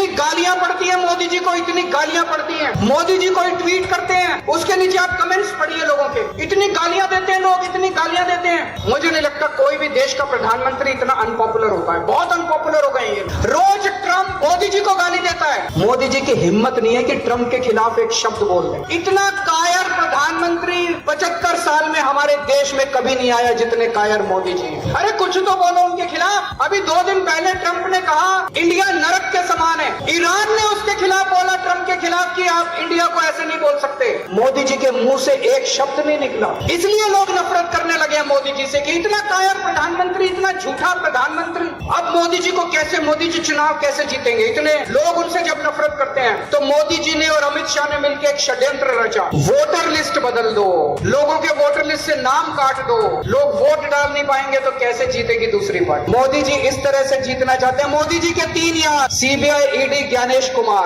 इतनी गालियां पड़ती है मोदी जी को, इतनी गालियां पड़ती हैं। मोदी जी कोई ट्वीट करते हैं, उसके नीचे आप कमेंट्स पढ़िए लोगों के, इतनी गालियां देते हैं लोग, इतनी गालियां देते हैं। मुझे नहीं लगता कोई भी देश का प्रधानमंत्री इतना अनपॉपुलर होता है, बहुत अनपॉपुलर हो गए ये। रोज ट्रम्प मोदी जी को गाली देता है। मोदी जी की हिम्मत नहीं है कि ट्रम्प के खिलाफ एक शब्द बोल दे। इतना कायर प्रधानमंत्री 75 साल में हमारे देश में कभी नहीं आया जितने कायर मोदी जी। अरे कुछ तो बोलो उनके खिलाफ। अभी 2 दिन पहले ट्रम्प ने कहा इंडिया नरक के समान है। ईरान ने उसके खिलाफ बोला, ट्रम्प के खिलाफ, कि आप इंडिया को ऐसे नहीं बोल सकते। मोदी जी के मुंह से एक शब्द नहीं निकला। इसलिए लोग नफरत करने लगे हैं मोदी जी से कि इतना कायर प्रधानमंत्री, इतना झूठा प्रधानमंत्री। अब मोदी जी को कैसे, मोदी जी चुनाव कैसे जीतेंगे? इतने लोग उनसे जब नफरत करते हैं तो मोदी जी ने और अमित शाह ने मिलकर एक षड्यंत्र रचा। वोटर लिस्ट बदल दो, लोगों के वोटर लिस्ट से नाम काट दो, लोग वोट डाल नहीं पाएंगे तो कैसे जीतेगी दूसरी पार्टी? मोदी जी इस तरह से जीतना चाहते हैं। मोदी जी के 3 यार, CBI, ED, ज्ञानेश कुमार।